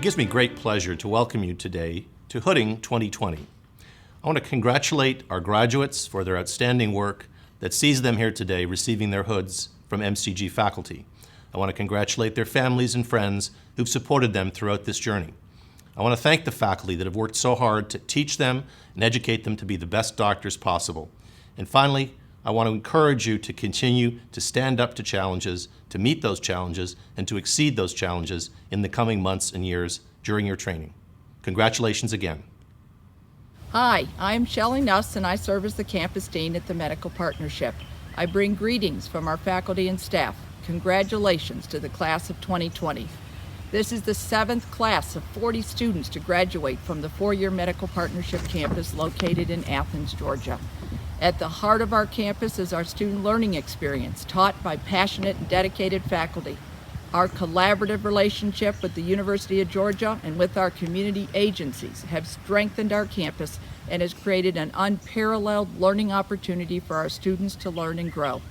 It gives me great pleasure to welcome you today to Hooding 2020. I want to congratulate our graduates for their outstanding work that sees them here today receiving their hoods from MCG faculty. I want to congratulate their families and friends who've supported them throughout this journey. I want to thank the faculty that have worked so hard to teach them and educate them to be the best doctors possible. And finally, I want to encourage you to continue to stand up to challenges, to meet those challenges, and to exceed those challenges in the coming months and years during your training. Congratulations again. Hi, I'm Shelley Nuss and I serve as the campus dean at the Medical Partnership. I bring greetings from our faculty and staff. Congratulations to the class of 2020. This is the 7th class of 40 students to graduate from the 4-year Medical Partnership campus located in Athens, Georgia. At the heart of our campus is our student learning experience, taught by passionate and dedicated faculty. Our collaborative relationship with the University of Georgia and with our community agencies have strengthened our campus and has created an unparalleled learning opportunity for our students to learn and grow.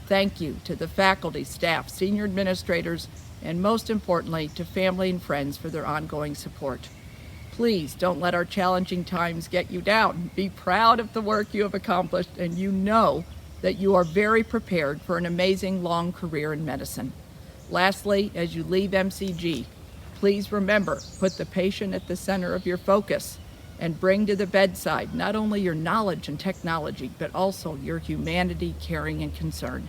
Thank you to the faculty, staff, senior administrators, and most importantly, to family and friends for their ongoing support. Please don't let our challenging times get you down. Be proud of the work you have accomplished, and you know that you are very prepared for an amazing long career in medicine. Lastly, as you leave MCG, please remember, put the patient at the center of your focus and bring to the bedside not only your knowledge and technology, but also your humanity, caring, and concern.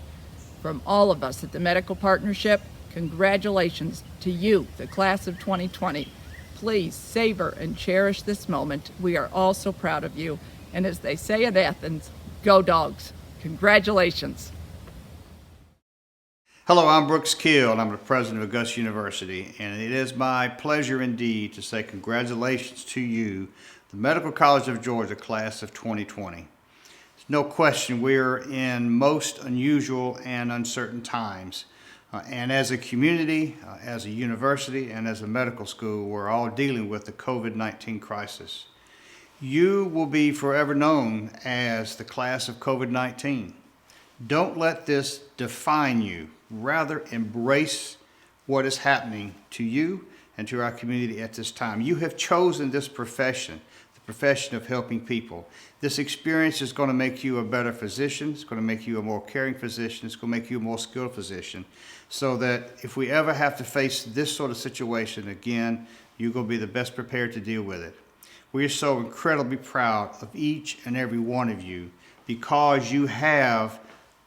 From all of us at the Medical Partnership, congratulations to you, the class of 2020. Please savor and cherish this moment. We are all so proud of you. And as they say in Athens, go Dogs. Congratulations. Hello, I'm Brooks Kill, and I'm the president of Augusta University, and it is my pleasure indeed to say congratulations to you, the Medical College of Georgia class of 2020. There's no question we're in most unusual and uncertain times. And as a community, as a university, and as a medical school, we're all dealing with the COVID-19 crisis. You will be forever known as the class of COVID-19. Don't let this define you. Rather, embrace what is happening to you and to our community at this time. You have chosen this profession, the profession of helping people. This experience is going to make you a better physician. It's going to make you a more caring physician. It's going to make you a more skilled physician, so that if we ever have to face this sort of situation again, you're going to be the best prepared to deal with it. We are so incredibly proud of each and every one of you because you have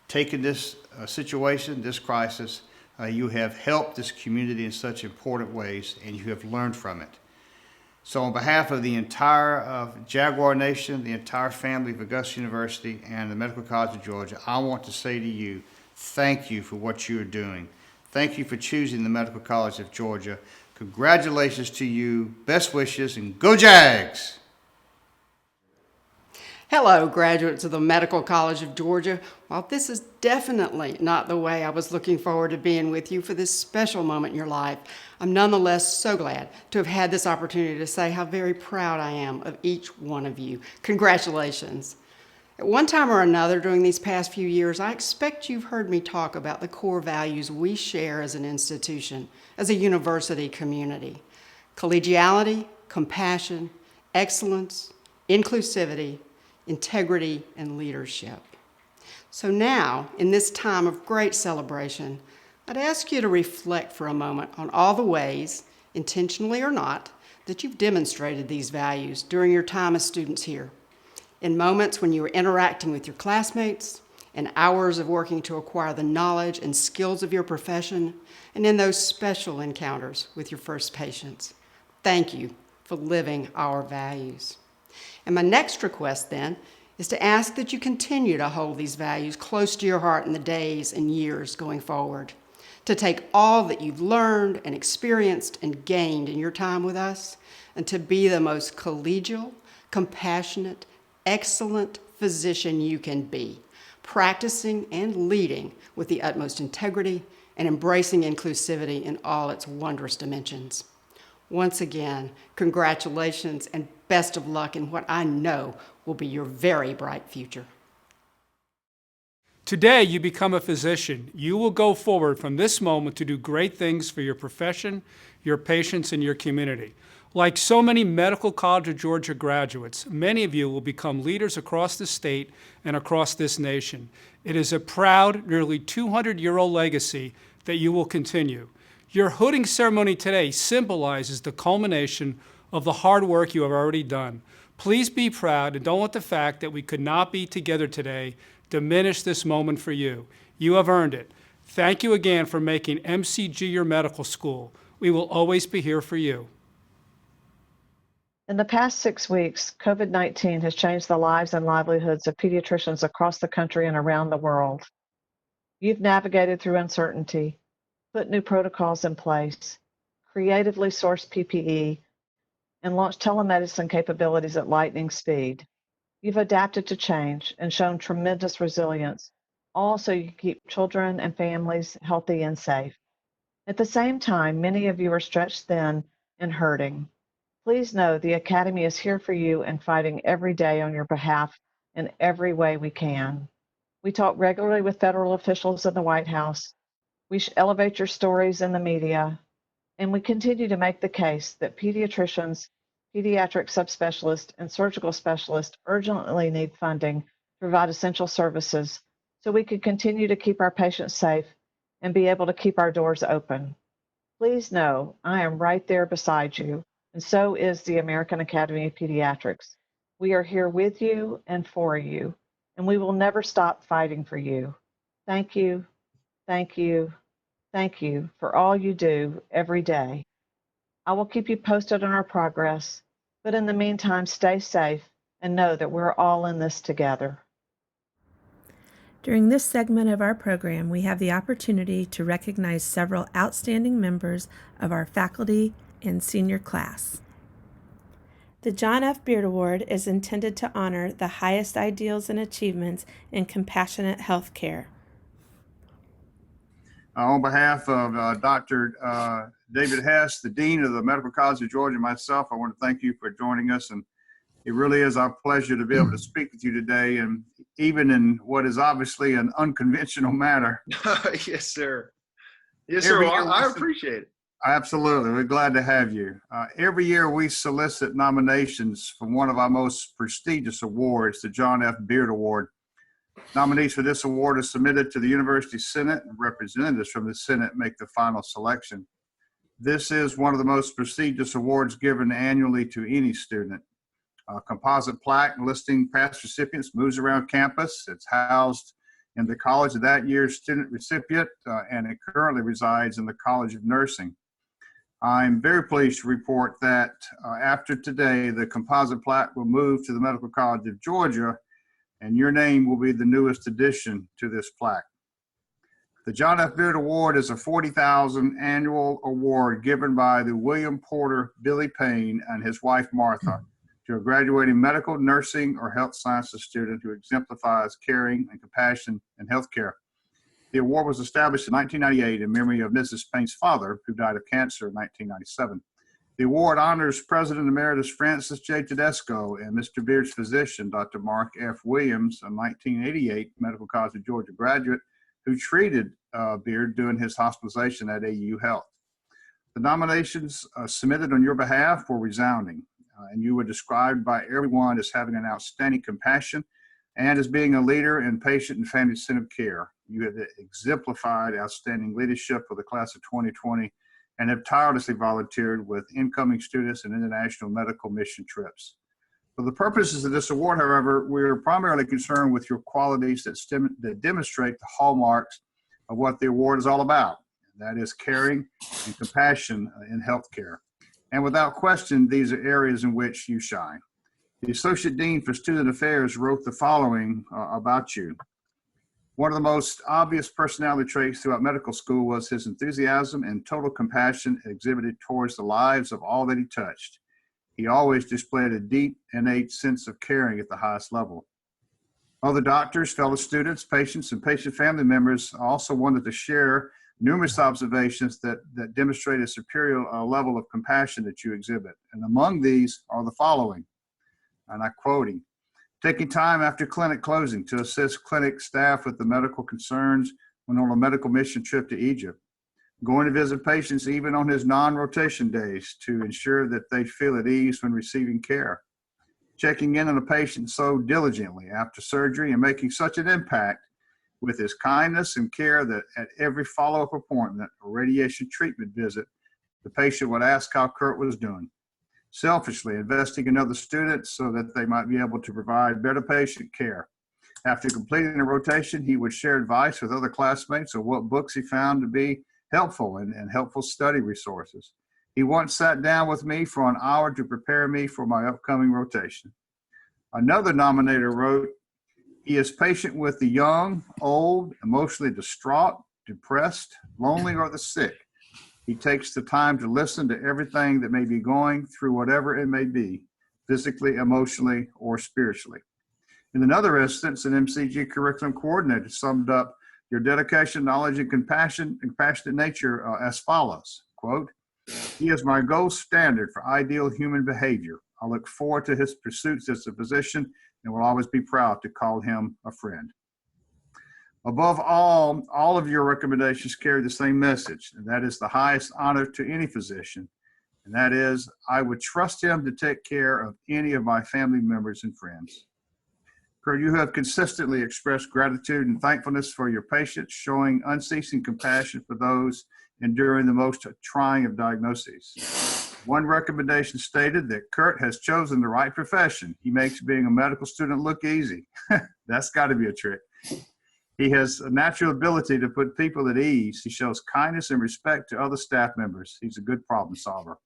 taken this situation, this crisis, you have helped this community in such important ways, and you have learned from it. So on behalf of the entire Jaguar Nation, the entire family of Augusta University and the Medical College of Georgia, I want to say to you, thank you for what you're doing. Thank you for choosing the Medical College of Georgia. Congratulations to you, best wishes, and go Jags! Hello, graduates of the Medical College of Georgia. While this is definitely not the way I was looking forward to being with you for this special moment in your life, I'm nonetheless so glad to have had this opportunity to say how very proud I am of each one of you. Congratulations. At one time or another during these past few years, I expect you've heard me talk about the core values we share as an institution, as a university community: collegiality, compassion, excellence, inclusivity, integrity, and leadership. So now, in this time of great celebration, I'd ask you to reflect for a moment on all the ways, intentionally or not, that you've demonstrated these values during your time as students here. In moments when you were interacting with your classmates, in hours of working to acquire the knowledge and skills of your profession, and in those special encounters with your first patients. Thank you for living our values. And my next request then is to ask that you continue to hold these values close to your heart in the days and years going forward, to take all that you've learned and experienced and gained in your time with us, and to be the most collegial, compassionate, excellent physician you can be, practicing and leading with the utmost integrity and embracing inclusivity in all its wondrous dimensions. Once again, congratulations and best of luck in what I know will be your very bright future. Today, you become a physician. You will go forward from this moment to do great things for your profession, your patients, and your community. Like so many Medical College of Georgia graduates, many of you will become leaders across the state and across this nation. It is a proud, nearly 200-year-old legacy that you will continue. Your hooding ceremony today symbolizes the culmination of the hard work you have already done. Please be proud and don't let the fact that we could not be together today diminish this moment for you. You have earned it. Thank you again for making MCG your medical school. We will always be here for you. In the past 6 weeks, COVID-19 has changed the lives and livelihoods of pediatricians across the country and around the world. You've navigated through uncertainty, put new protocols in place, creatively sourced PPE, and launched telemedicine capabilities at lightning speed. You've adapted to change and shown tremendous resilience, all so you keep children and families healthy and safe. At the same time, many of you are stretched thin and hurting. Please know the Academy is here for you and fighting every day on your behalf in every way we can. We talk regularly with federal officials in the White House. We elevate your stories in the media, and we continue to make the case that pediatricians, pediatric subspecialists, and surgical specialists urgently need funding to provide essential services so we can continue to keep our patients safe and be able to keep our doors open. Please know I am right there beside you, and so is the American Academy of Pediatrics. We are here with you and for you, and we will never stop fighting for you. Thank you, thank you, thank you for all you do every day. I will keep you posted on our progress, but in the meantime, stay safe and know that we're all in this together. During this segment of our program, we have the opportunity to recognize several outstanding members of our faculty and senior class. The John F. Beard Award is intended to honor the highest ideals and achievements in compassionate health care. On behalf of Dr. David Hess, the Dean of the Medical College of Georgia, and myself, I want to thank you for joining us. And it really is our pleasure to be able to speak with you today, and even in what is obviously an unconventional manner. Yes, sir. Yes, sir. Well, I appreciate it. Absolutely. We're glad to have you. Every year we solicit nominations from one of our most prestigious awards, the John F. Beard Award. Nominees for this award are submitted to the University Senate, and representatives from the Senate make the final selection. This is one of the most prestigious awards given annually to any student. A composite plaque listing past recipients moves around campus. It's housed in the college of that year's student recipient, and it currently resides in the College of Nursing. I'm very pleased to report that after today, the composite plaque will move to the Medical College of Georgia, and your name will be the newest addition to this plaque. The John F. Beard Award is a $40,000 annual award given by the William Porter Billy Payne and his wife Martha to a graduating medical, nursing, or health sciences student who exemplifies caring and compassion in healthcare. The award was established in 1998 in memory of Mrs. Payne's father, who died of cancer in 1997. The award honors President Emeritus Francis J. Tedesco and Mr. Beard's physician, Dr. Mark F. Williams, a 1988 Medical College of Georgia graduate who treated Beard during his hospitalization at AU Health. The nominations submitted on your behalf were resounding, and you were described by everyone as having an outstanding compassion and as being a leader in patient and family-centered care. You have exemplified outstanding leadership for the class of 2020 and have tirelessly volunteered with incoming students and international medical mission trips. For the purposes of this award, however, we are primarily concerned with your qualities that demonstrate the hallmarks of what the award is all about. That is caring and compassion in healthcare. And without question, these are areas in which you shine. The Associate Dean for Student Affairs wrote the following about you. One of the most obvious personality traits throughout medical school was his enthusiasm and total compassion exhibited towards the lives of all that he touched. He always displayed a deep, innate sense of caring at the highest level. Other doctors, fellow students, patients, and patient family members also wanted to share numerous observations that demonstrate a superior level of compassion that you exhibit. And among these are the following, and I'm quoting: taking time after clinic closing to assist clinic staff with the medical concerns when on a medical mission trip to Egypt, going to visit patients even on his non-rotation days to ensure that they feel at ease when receiving care, checking in on a patient so diligently after surgery and making such an impact with his kindness and care that at every follow-up appointment or radiation treatment visit, the patient would ask how Kurt was doing. Selfishly investing in other students so that they might be able to provide better patient care. After completing a rotation, he would share advice with other classmates on what books he found to be helpful and helpful study resources. He once sat down with me for an hour to prepare me for my upcoming rotation. Another nominator wrote, he is patient with the young, old, emotionally distraught, depressed, lonely, or the sick. He takes the time to listen to everything that may be going through whatever it may be, physically, emotionally, or spiritually. In another instance, an MCG curriculum coordinator summed up your dedication, knowledge, and compassionate nature as follows, quote, he is my gold standard for ideal human behavior. I look forward to his pursuits as a physician and will always be proud to call him a friend. Above all of your recommendations carry the same message, and that is the highest honor to any physician, and that is I would trust him to take care of any of my family members and friends. Kurt, you have consistently expressed gratitude and thankfulness for your patients, showing unceasing compassion for those enduring the most trying of diagnoses. One recommendation stated that Kurt has chosen the right profession. He makes being a medical student look easy. That's got to be a trick. He has a natural ability to put people at ease. He shows kindness and respect to other staff members. He's a good problem solver.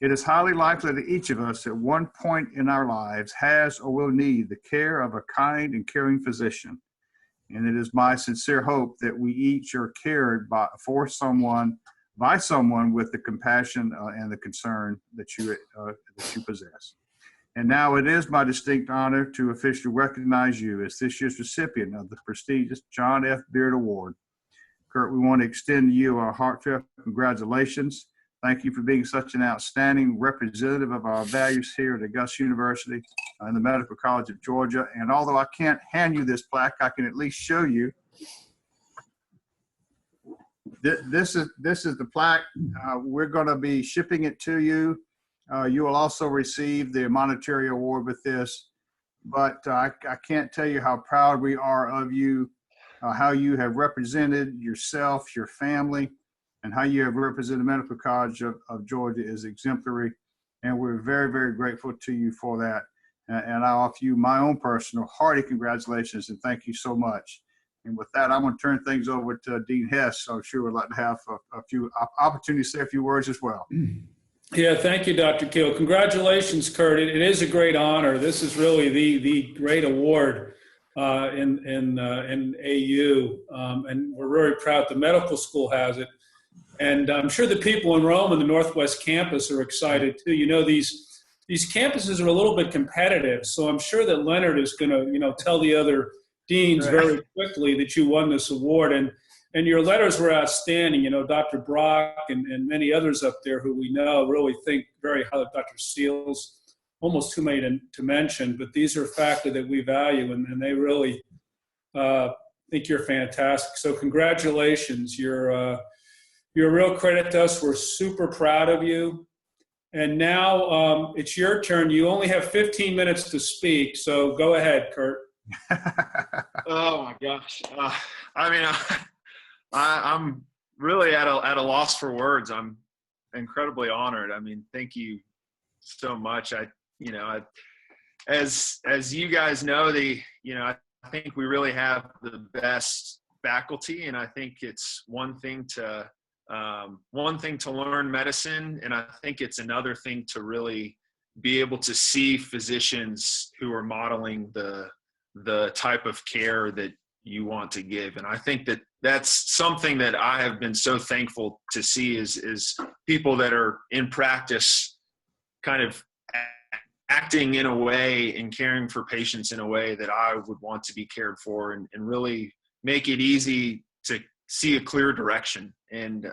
It is highly likely that each of us at one point in our lives has or will need the care of a kind and caring physician. And it is my sincere hope that we each are cared by someone with the compassion and the concern that you possess. And now it is my distinct honor to officially recognize you as this year's recipient of the prestigious John F. Beard Award. Kurt, we want to extend to you our heartfelt congratulations. Thank you for being such an outstanding representative of our values here at Augusta University and the Medical College of Georgia. And although I can't hand you this plaque, I can at least show you. This is the plaque. We're going to be shipping it to you. You will also receive the monetary award with this, but I can't tell you how proud we are of you, how you have represented yourself, your family, and how you have represented the Medical College of Georgia is exemplary, and we're very, very grateful to you for that. And I offer you my own personal hearty congratulations and thank you so much. And with that, I'm going to turn things over to Dean Hess. So I'm sure we'd like to have a few opportunities to say a few words as well. Yeah, thank you, Dr. Keel. Congratulations, Kurt. It is a great honor. This is really the great award in AU, and we're very proud the medical school has it. And I'm sure the people in Rome and the Northwest campus are excited too. You know, these campuses are a little bit competitive, so I'm sure that Leonard is going to, tell the other deans very quickly that you won this award. And your letters were outstanding. Dr. Brock and many others up there who we know really think very highly of Dr. Seals, almost too many to mention, but these are faculty that we value, and they really think you're fantastic. So congratulations. You're a real credit to us. We're super proud of you. And now it's your turn. You only have 15 minutes to speak, so go ahead, Kurt. Oh my gosh. I'm really at a loss for words. I'm incredibly honored. Thank you so much. As you guys know, I think we really have the best faculty, and I think it's one thing to learn medicine, and I think it's another thing to really be able to see physicians who are modeling the type of care that you want to give. And I think that that's something that I have been so thankful to see is people that are in practice kind of acting in a way and caring for patients in a way that I would want to be cared for, and really make it easy to see a clear direction. And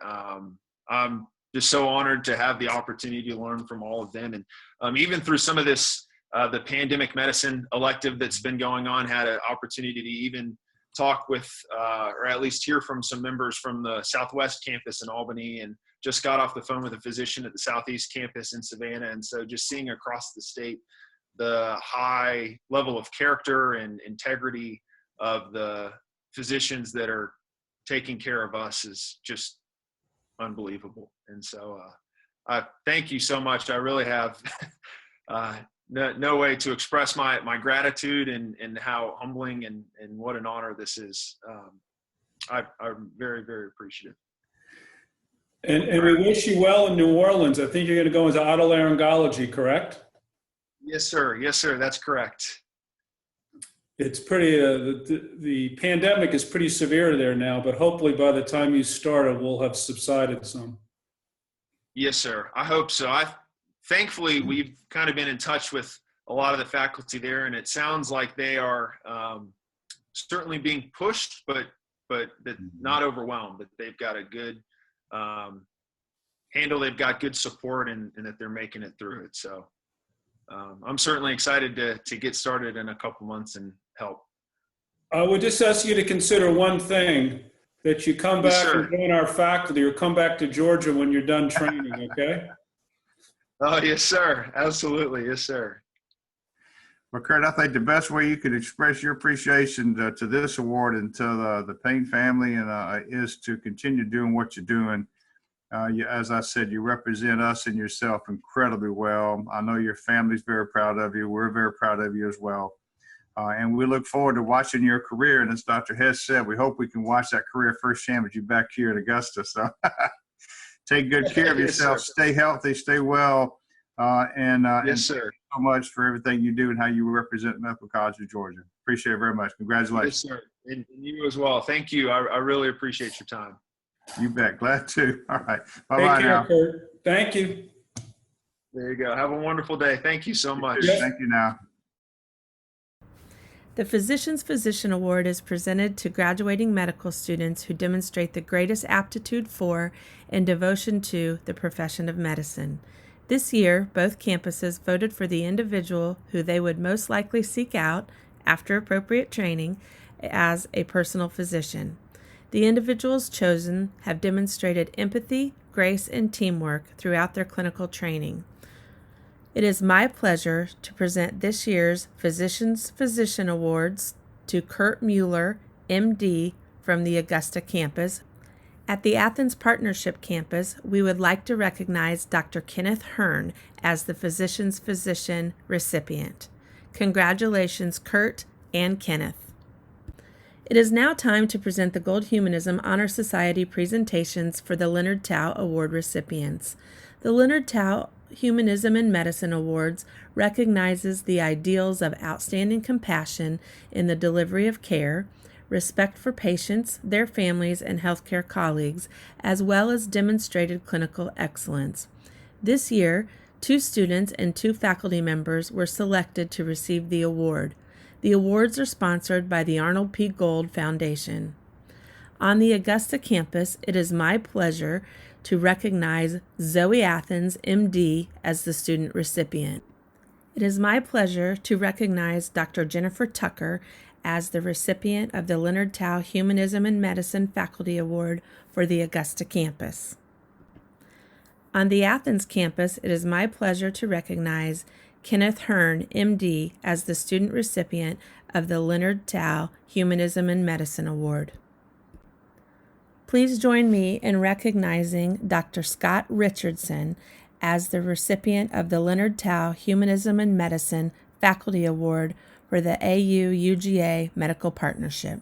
I'm just so honored to have the opportunity to learn from all of them. And even through some of this the pandemic medicine elective that's been going on. Had an opportunity to even talk with, or at least hear from some members from the Southwest campus in Albany, and just got off the phone with a physician at the Southeast campus in Savannah. And so just seeing across the state the high level of character and integrity of the physicians that are taking care of us is just unbelievable. And so thank you so much. I really have no way to express my gratitude and how humbling and what an honor this is. I'm very, very appreciative. And we wish you well in New Orleans. I think you're going to go into otolaryngology, correct? Yes, sir. Yes, sir. That's correct. It's pretty, the pandemic is pretty severe there now, but hopefully by the time you start it will have subsided some. Yes, sir. I hope so. Thankfully, we've kind of been in touch with a lot of the faculty there, and it sounds like they are certainly being pushed, but not overwhelmed. That they've got a good handle. They've got good support, and that they're making it through it. So I'm certainly excited to get started in a couple months and help. I would just ask you to consider one thing, that you come back and join our faculty, or come back to Georgia when you're done training, okay? Oh, yes, sir. Absolutely. Yes, sir. Well, Kurt, I think the best way you could express your appreciation to this award and to the Payne family is to continue doing what you're doing. As I said, you represent us and yourself incredibly well. I know your family's very proud of you. We're very proud of you as well. And we look forward to watching your career. And as Dr. Hess said, we hope we can watch that career firsthand with you back here at Augusta. So take good care of yourself. Yes, stay healthy, stay well. Yes, and sir. Thank you so much for everything you do and how you represent Medical College of Georgia. Appreciate it very much. Congratulations. Yes, sir. And you as well. Thank you. I really appreciate your time. You bet. Glad to. All right. Take Bye-bye care, now. Kurt. Thank you. There you go. Have a wonderful day. Thank you so much. Thank you now. The Physician's Physician Award is presented to graduating medical students who demonstrate the greatest aptitude for and devotion to the profession of medicine. This year, both campuses voted for the individual who they would most likely seek out, after appropriate training, as a personal physician. The individuals chosen have demonstrated empathy, grace, and teamwork throughout their clinical training. It is my pleasure to present this year's Physician's Physician Awards to Kurt Mueller, MD, from the Augusta campus. At the Athens Partnership campus, we would like to recognize Dr. Kenneth Hearn as the Physician's Physician recipient. Congratulations, Kurt and Kenneth. It is now time to present the Gold Humanism Honor Society presentations for the Leonard Tao Award recipients. The Leonard Tao Humanism in Medicine Awards recognizes the ideals of outstanding compassion in the delivery of care, respect for patients, their families, and healthcare colleagues, as well as demonstrated clinical excellence. This year, 2 students and 2 faculty members were selected to receive the award. The awards are sponsored by the Arnold P. Gold Foundation. On the Augusta campus, it is my pleasure to recognize Zoe Athens, MD, as the student recipient. It is my pleasure to recognize Dr. Jennifer Tucker as the recipient of the Leonard Tao Humanism in Medicine Faculty Award for the Augusta campus. On the Athens campus, it is my pleasure to recognize Kenneth Hearn, MD, as the student recipient of the Leonard Tao Humanism in Medicine Award. Please join me in recognizing Dr. Scott Richardson as the recipient of the Leonard Tao Humanism in Medicine Faculty Award for the AU-UGA Medical Partnership.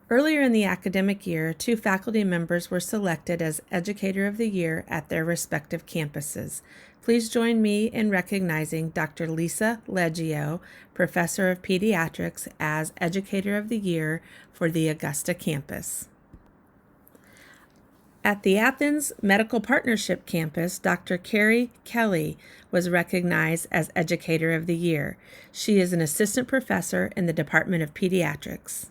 Earlier in the academic year, 2 faculty members were selected as Educator of the Year at their respective campuses. Please join me in recognizing Dr. Lisa Leggio, Professor of Pediatrics, as Educator of the Year for the Augusta campus. At the Athens Medical Partnership campus, Dr. Carrie Kelly was recognized as Educator of the Year. She is an assistant professor in the Department of Pediatrics.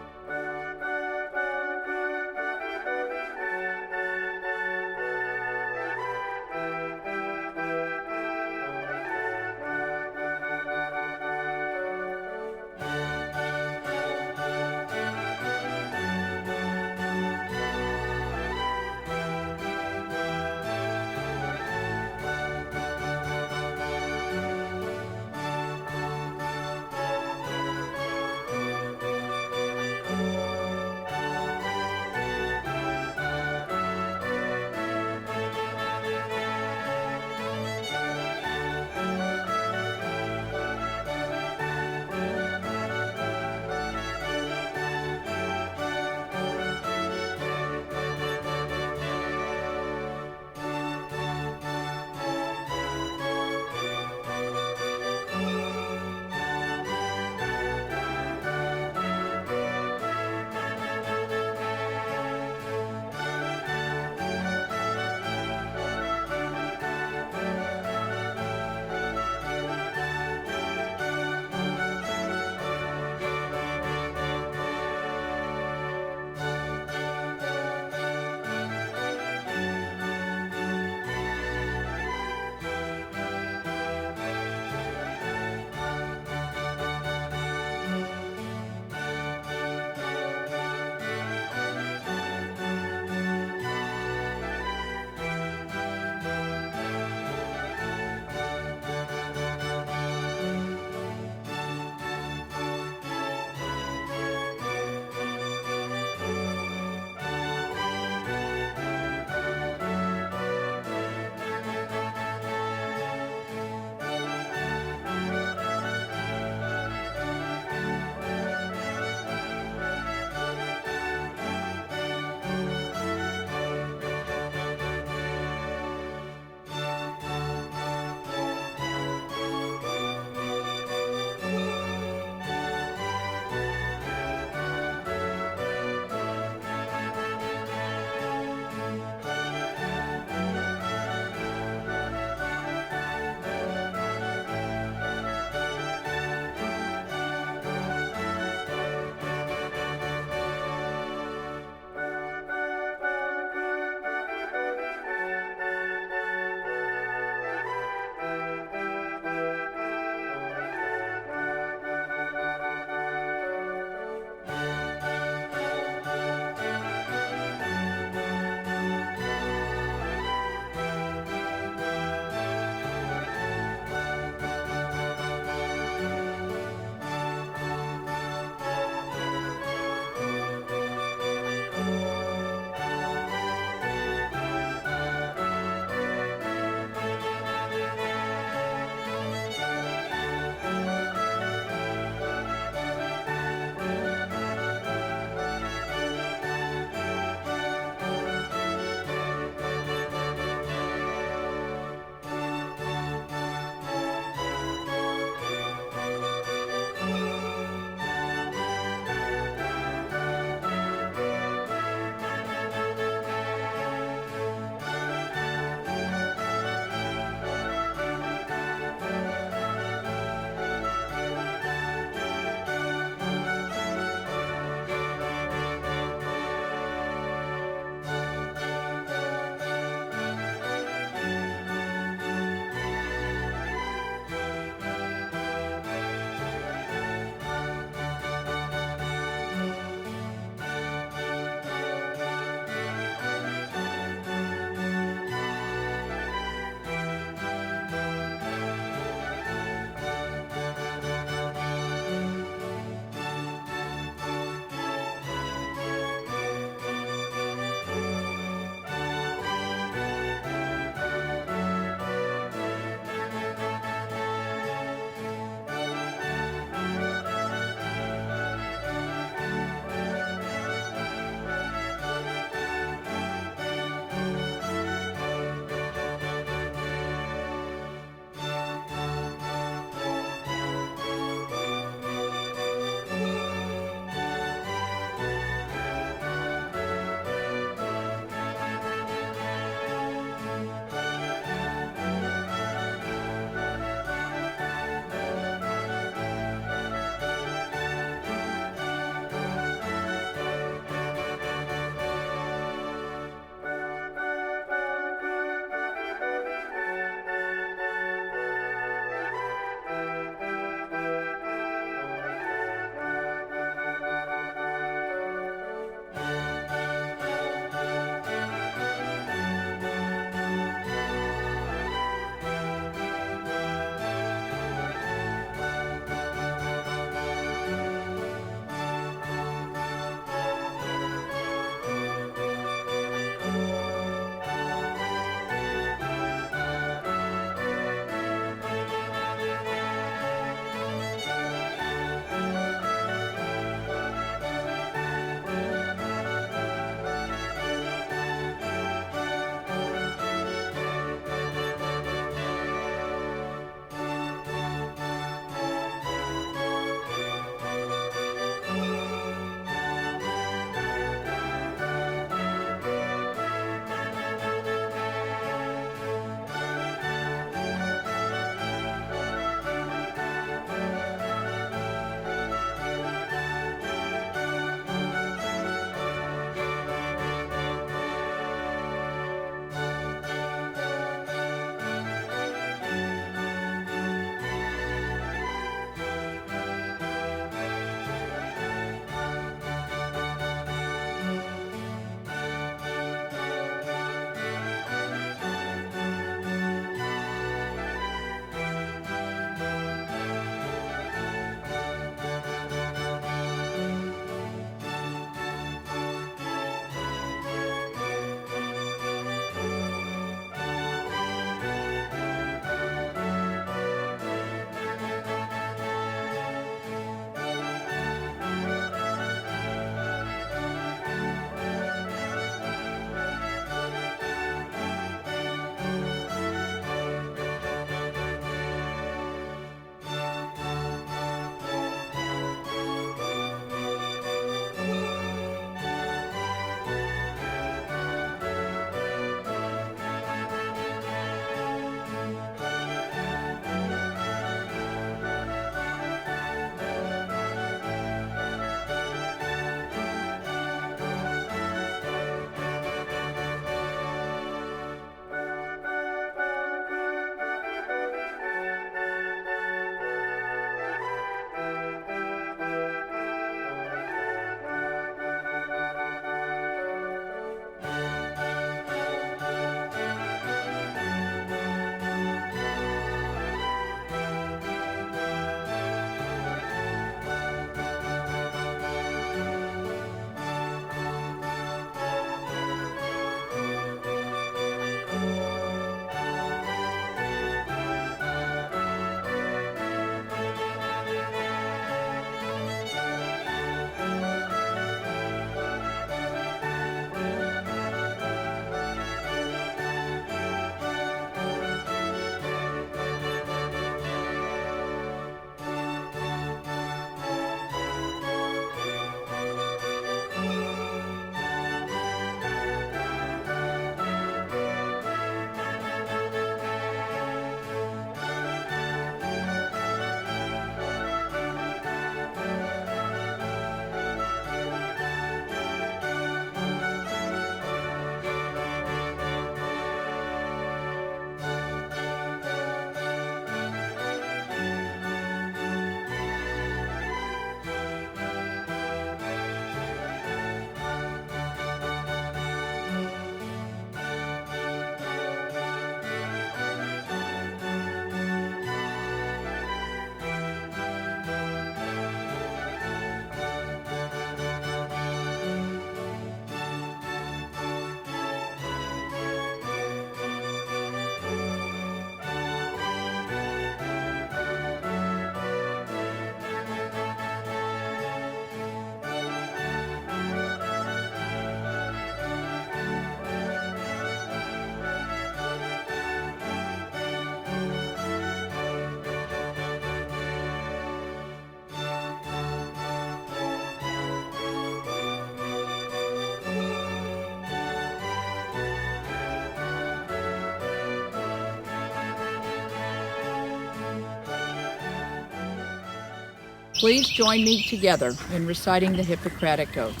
Please join me together in reciting the Hippocratic Oath.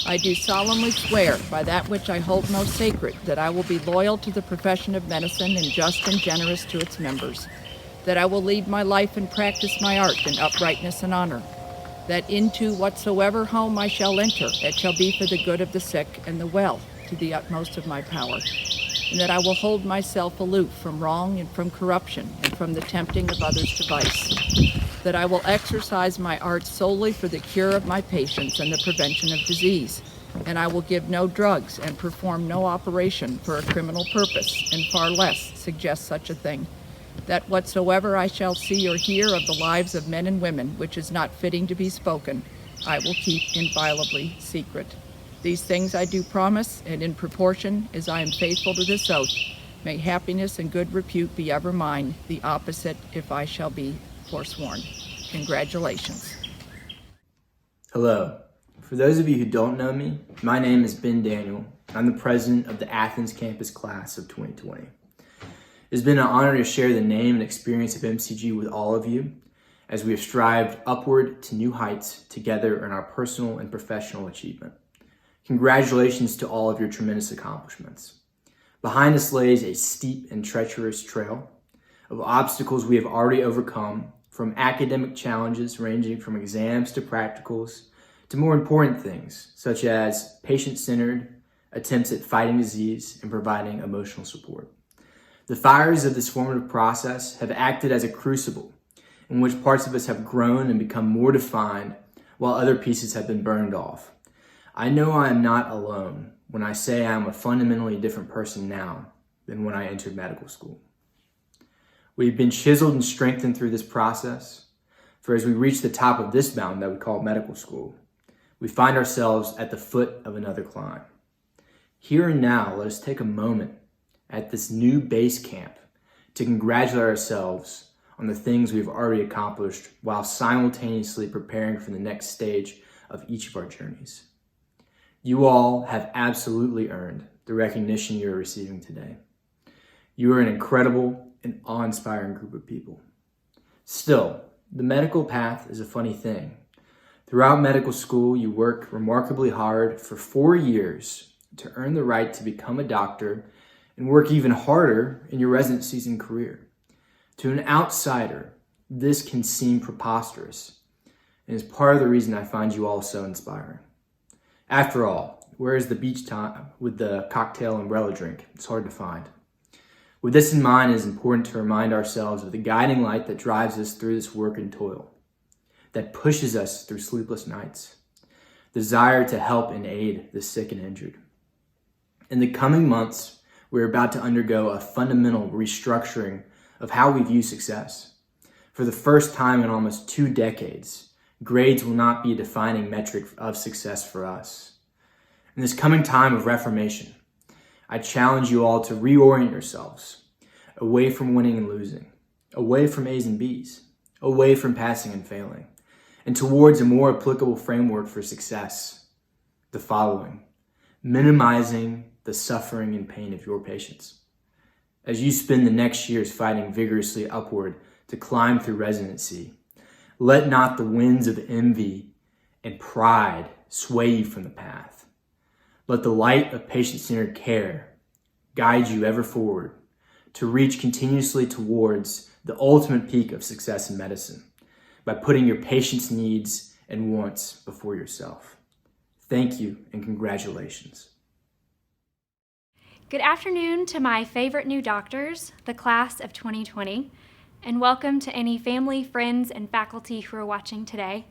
I do solemnly swear by that which I hold most sacred that I will be loyal to the profession of medicine and just and generous to its members, that I will lead my life and practice my art in uprightness and honor, that into whatsoever home I shall enter, it shall be for the good of the sick and the well to the utmost of my power, and that I will hold myself aloof from wrong and from corruption and from the tempting of others to vice, that I will exercise my art solely for the cure of my patients and the prevention of disease, and I will give no drugs and perform no operation for a criminal purpose, and far less suggest such a thing, that whatsoever I shall see or hear of the lives of men and women which is not fitting to be spoken, I will keep inviolably secret. These things I do promise, and in proportion as I am faithful to this oath, may happiness and good repute be ever mine, the opposite if I shall be forsworn. Congratulations. Hello. For those of you who don't know me, my name is Ben Daniel. I'm the president of the Athens campus class of 2020. It's been an honor to share the name and experience of MCG with all of you as we have strived upward to new heights together in our personal and professional achievement. Congratulations to all of your tremendous accomplishments. Behind us lays a steep and treacherous trail of obstacles we have already overcome, from academic challenges ranging from exams to practicals, to more important things such as patient-centered attempts at fighting disease and providing emotional support. The fires of this formative process have acted as a crucible in which parts of us have grown and become more defined while other pieces have been burned off. I know I am not alone when I say I am a fundamentally different person now than when I entered medical school. We've been chiseled and strengthened through this process, for as we reach the top of this mountain that we call medical school, we find ourselves at the foot of another climb. Here and now, let us take a moment at this new base camp to congratulate ourselves on the things we've already accomplished while simultaneously preparing for the next stage of each of our journeys. You all have absolutely earned the recognition you're receiving today. You are an incredible and awe-inspiring group of people. Still, the medical path is a funny thing. Throughout medical school, you work remarkably hard for 4 years to earn the right to become a doctor and work even harder in your residencies and career. To an outsider, this can seem preposterous, and is part of the reason I find you all so inspiring. After all, where is the beach time with the cocktail umbrella drink? It's hard to find. With this in mind, it is important to remind ourselves of the guiding light that drives us through this work and toil, that pushes us through sleepless nights, desire to help and aid the sick and injured. In the coming months, we're about to undergo a fundamental restructuring of how we view success. For the first time in almost 2 decades, grades will not be a defining metric of success for us. In this coming time of reformation, I challenge you all to reorient yourselves away from winning and losing, away from A's and B's, away from passing and failing, and towards a more applicable framework for success. The following: minimizing the suffering and pain of your patients. As you spend the next years fighting vigorously upward to climb through residency, let not the winds of envy and pride sway you from the path. Let the light of patient-centered care guide you ever forward to reach continuously towards the ultimate peak of success in medicine by putting your patient's needs and wants before yourself. Thank you and congratulations. Good afternoon to my favorite new doctors, the class of 2020. And welcome to any family, friends, and faculty who are watching today.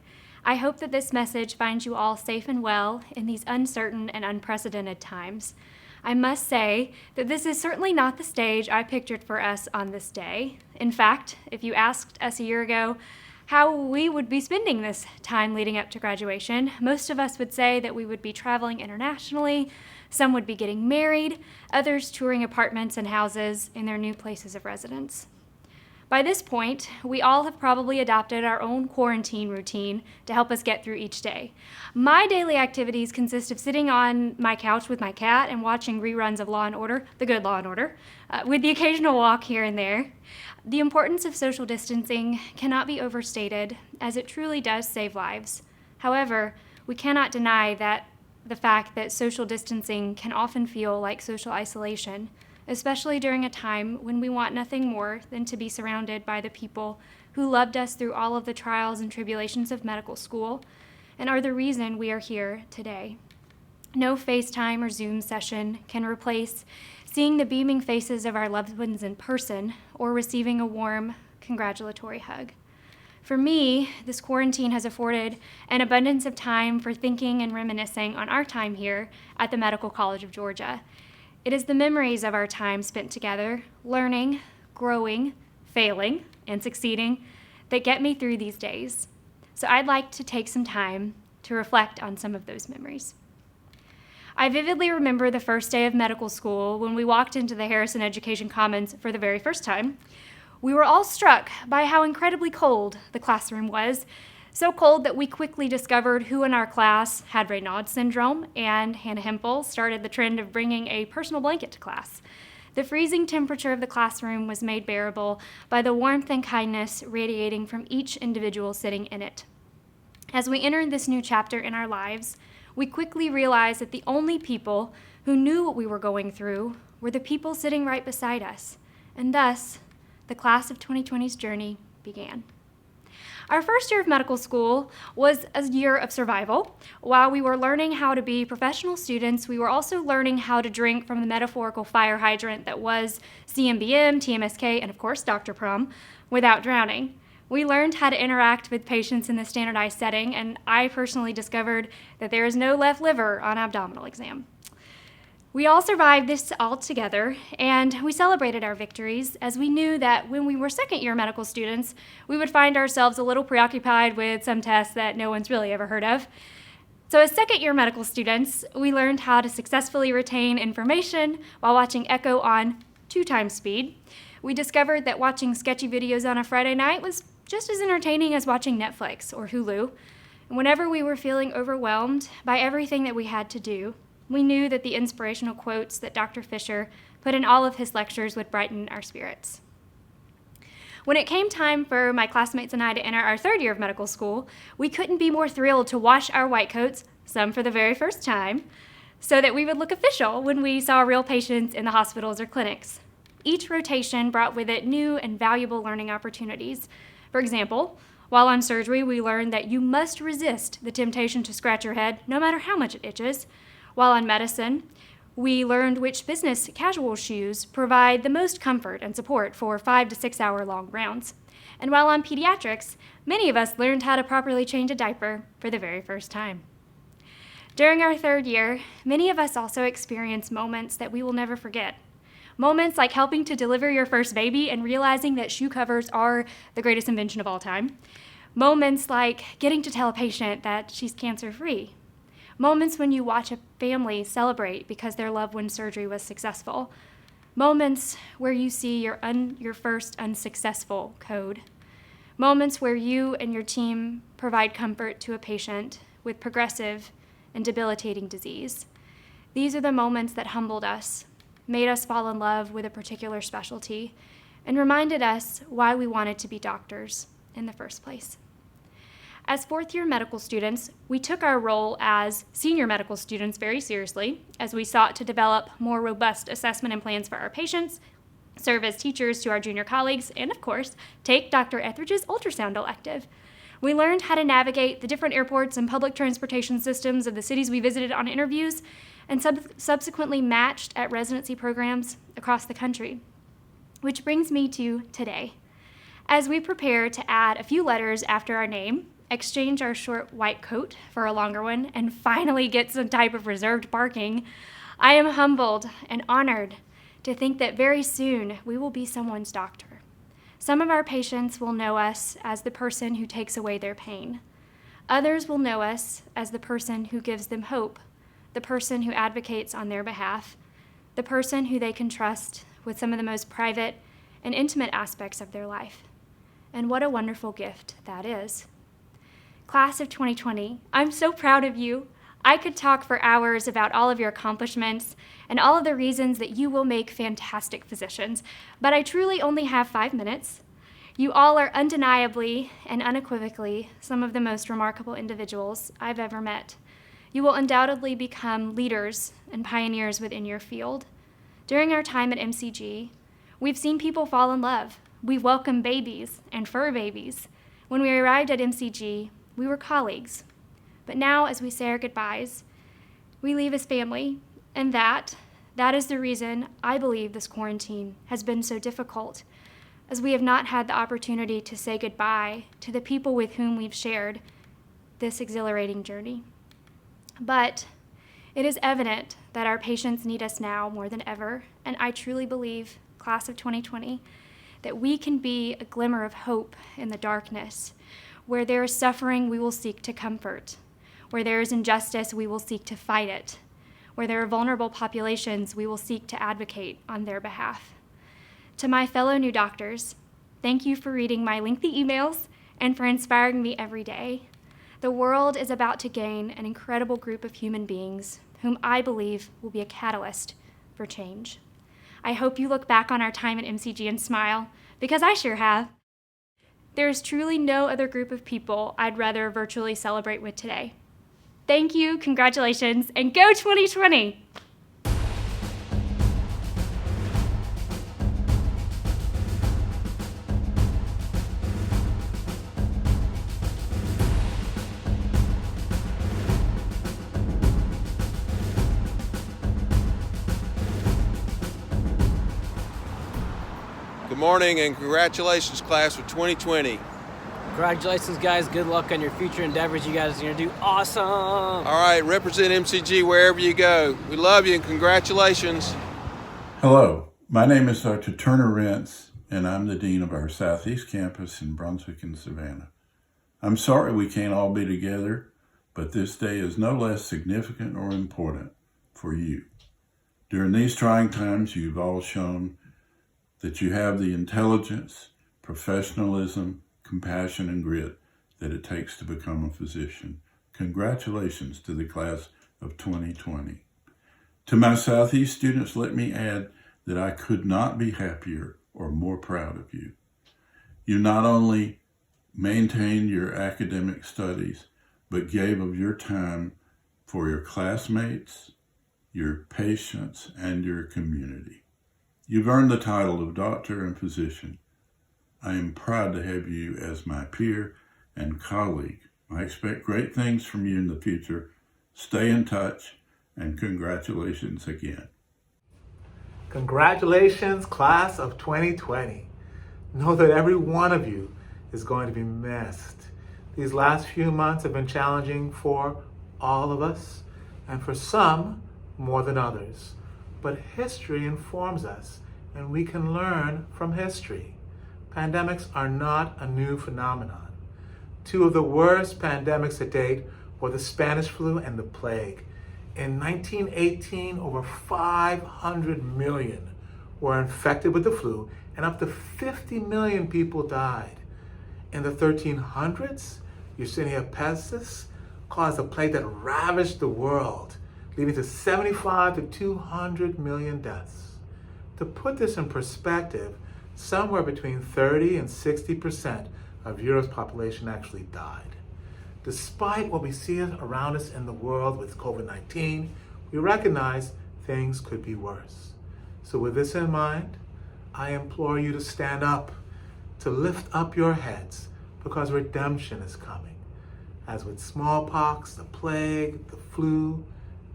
I hope that this message finds you all safe and well in these uncertain and unprecedented times. I must say that this is certainly not the stage I pictured for us on this day. In fact, if you asked us a year ago how we would be spending this time leading up to graduation, most of us would say that we would be traveling internationally, some would be getting married, others touring apartments and houses in their new places of residence. By this point, we all have probably adopted our own quarantine routine to help us get through each day. My daily activities consist of sitting on my couch with my cat and watching reruns of Law & Order, the good Law & Order, with the occasional walk here and there. The importance of social distancing cannot be overstated, as it truly does save lives. However, we cannot deny that the fact that social distancing can often feel like social isolation, especially during a time when we want nothing more than to be surrounded by the people who loved us through all of the trials and tribulations of medical school and are the reason we are here today. No FaceTime or Zoom session can replace seeing the beaming faces of our loved ones in person or receiving a warm, congratulatory hug. For me, this quarantine has afforded an abundance of time for thinking and reminiscing on our time here at the Medical College of Georgia. It is the memories of our time spent together, learning, growing, failing, and succeeding that get me through these days. So I'd like to take some time to reflect on some of those memories. I vividly remember the first day of medical school when we walked into the Harrison Education Commons for the very first time. We were all struck by how incredibly cold the classroom was, so cold that we quickly discovered who in our class had Raynaud's syndrome, and Hannah Hempel started the trend of bringing a personal blanket to class. The freezing temperature of the classroom was made bearable by the warmth and kindness radiating from each individual sitting in it. As we entered this new chapter in our lives, we quickly realized that the only people who knew what we were going through were the people sitting right beside us, and thus, the class of 2020's journey began. Our first year of medical school was a year of survival. While we were learning how to be professional students, we were also learning how to drink from the metaphorical fire hydrant that was CMBM, TMSK, and of course, Dr. Prom, without drowning. We learned how to interact with patients in the standardized setting, and I personally discovered that there is no left liver on abdominal exam. We all survived this all together, and we celebrated our victories as we knew that when we were second-year medical students, we would find ourselves a little preoccupied with some tests that no one's really ever heard of. So as second-year medical students, we learned how to successfully retain information while watching Echo on 2x speed. We discovered that watching sketchy videos on a Friday night was just as entertaining as watching Netflix or Hulu. And whenever we were feeling overwhelmed by everything that we had to do, we knew that the inspirational quotes that Dr. Fisher put in all of his lectures would brighten our spirits. When it came time for my classmates and I to enter our third year of medical school, we couldn't be more thrilled to wash our white coats, some for the very first time, so that we would look official when we saw real patients in the hospitals or clinics. Each rotation brought with it new and valuable learning opportunities. For example, while on surgery, we learned that you must resist the temptation to scratch your head, no matter how much it itches. While on medicine, we learned which business casual shoes provide the most comfort and support for 5 to 6 hour long rounds. And while on pediatrics, many of us learned how to properly change a diaper for the very first time. During our third year, many of us also experienced moments that we will never forget. Moments like helping to deliver your first baby and realizing that shoe covers are the greatest invention of all time. Moments like getting to tell a patient that she's cancer-free. Moments when you watch a family celebrate because their loved one's surgery was successful. Moments where you see your first unsuccessful code. Moments where you and your team provide comfort to a patient with progressive and debilitating disease. These are the moments that humbled us, made us fall in love with a particular specialty, and reminded us why we wanted to be doctors in the first place. As fourth-year medical students, we took our role as senior medical students very seriously as we sought to develop more robust assessment and plans for our patients, serve as teachers to our junior colleagues, and of course, take Dr. Etheridge's ultrasound elective. We learned how to navigate the different airports and public transportation systems of the cities we visited on interviews, and subsequently matched at residency programs across the country. Which brings me to today. As we prepare to add a few letters after our name, exchange our short white coat for a longer one, and finally get some type of reserved parking, I am humbled and honored to think that very soon we will be someone's doctor. Some of our patients will know us as the person who takes away their pain. Others will know us as the person who gives them hope, the person who advocates on their behalf, the person who they can trust with some of the most private and intimate aspects of their life. And what a wonderful gift that is. Class of 2020, I'm so proud of you. I could talk for hours about all of your accomplishments and all of the reasons that you will make fantastic physicians, but I truly only have 5 minutes. You all are undeniably and unequivocally some of the most remarkable individuals I've ever met. You will undoubtedly become leaders and pioneers within your field. During our time at MCG, we've seen people fall in love. We welcome babies and fur babies. When we arrived at MCG, we were colleagues. But now, as we say our goodbyes, we leave as family, and that is the reason I believe this quarantine has been so difficult, as we have not had the opportunity to say goodbye to the people with whom we've shared this exhilarating journey. But it is evident that our patients need us now more than ever, and I truly believe, class of 2020, that we can be a glimmer of hope in the darkness. Where there is suffering, we will seek to comfort. Where there is injustice, we will seek to fight it. Where there are vulnerable populations, we will seek to advocate on their behalf. To my fellow new doctors, thank you for reading my lengthy emails and for inspiring me every day. The world is about to gain an incredible group of human beings whom I believe will be a catalyst for change. I hope you look back on our time at MCG and smile, because I sure have. There is truly no other group of people I'd rather virtually celebrate with today. Thank you, congratulations, and go 2020! Good morning and congratulations, class of 2020. Congratulations, guys. Good luck on your future endeavors. You guys are going to do awesome. All right, represent MCG wherever you go. We love you and congratulations. Hello, my name is Dr. Turner Rentz, and I'm the Dean of our Southeast Campus in Brunswick and Savannah. I'm sorry we can't all be together, but this day is no less significant or important for you. During these trying times, you've all shown that you have the intelligence, professionalism, compassion, and grit that it takes to become a physician. Congratulations to the class of 2020. To my Southeast students, let me add that I could not be happier or more proud of you. You not only maintained your academic studies, but gave of your time for your classmates, your patients, and your community. You've earned the title of doctor and physician. I am proud to have you as my peer and colleague. I expect great things from you in the future. Stay in touch, and congratulations again. Congratulations, class of 2020. Know that every one of you is going to be missed. These last few months have been challenging for all of us, and for some more than others. But history informs us, and we can learn from history. Pandemics are not a new phenomenon. Two of the worst pandemics to date were the Spanish flu and the plague. In 1918, over 500 million were infected with the flu, and up to 50 million people died. In the 1300s, Yersinia pestis caused a plague that ravaged the world, leading to 75 to 200 million deaths. To put this in perspective, somewhere between 30 and 60% of Europe's population actually died. Despite what we see around us in the world with COVID-19, we recognize things could be worse. So with this in mind, I implore you to stand up, to lift up your heads, because redemption is coming. As with smallpox, the plague, the flu,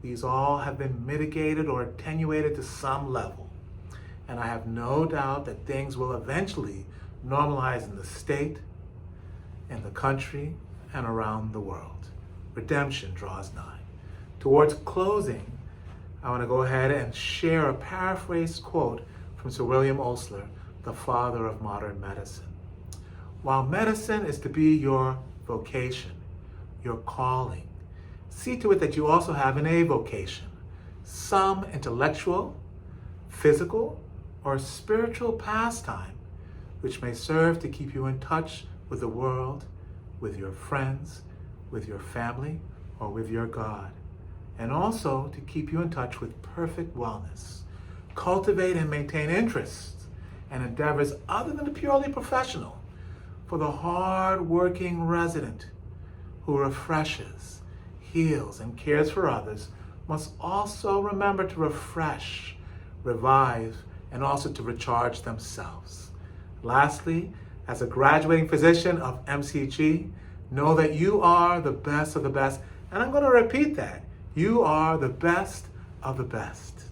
these all have been mitigated or attenuated to some level. And I have no doubt that things will eventually normalize in the state, in the country, and around the world. Redemption draws nigh. Towards closing, I want to go ahead and share a paraphrased quote from Sir William Osler, the father of modern medicine. While medicine is to be your vocation, your calling, see to it that you also have an avocation, some intellectual, physical, or spiritual pastime, which may serve to keep you in touch with the world, with your friends, with your family, or with your God. and also to keep you in touch with perfect wellness. Cultivate and maintain interests and endeavors other than the purely professional for the hard-working resident who refreshes, heals, and cares for others must also remember to refresh, revive, and also to recharge themselves. Lastly, as a graduating physician of MCG, know that you are the best of the best, and I'm going to repeat that. You are the best of the best.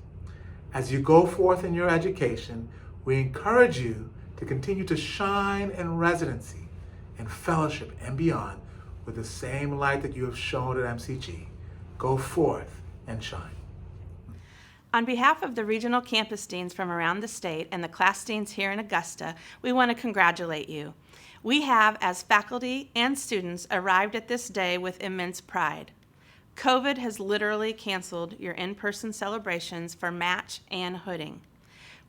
As you go forth in your education, we encourage you to continue to shine in residency, in fellowship, and beyond with the same light that you have shown at MCG. Go forth and shine. On behalf of the regional campus deans from around the state and the class deans here in Augusta, we want to congratulate you. We have, as faculty and students, arrived at this day with immense pride. COVID has literally canceled your in-person celebrations for match and hooding.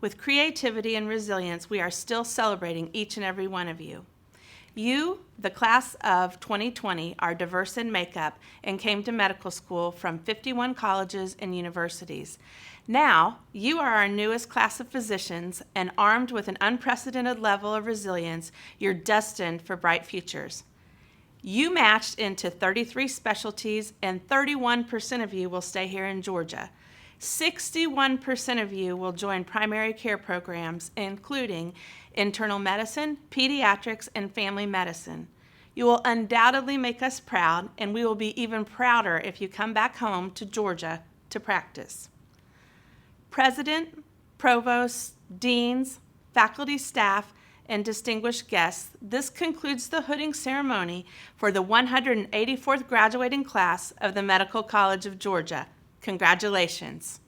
With creativity and resilience, we are still celebrating each and every one of you. You, the class of 2020, are diverse in makeup and came to medical school from 51 colleges and universities. Now, you are our newest class of physicians, and armed with an unprecedented level of resilience, you're destined for bright futures. You matched into 33 specialties, and 31% of you will stay here in Georgia. 61% of you will join primary care programs, including internal medicine, pediatrics, and family medicine. You will undoubtedly make us proud, and we will be even prouder if you come back home to Georgia to practice. President, provost, deans, faculty, staff, and distinguished guests, this concludes the hooding ceremony for the 184th graduating class of the Medical College of Georgia. Congratulations.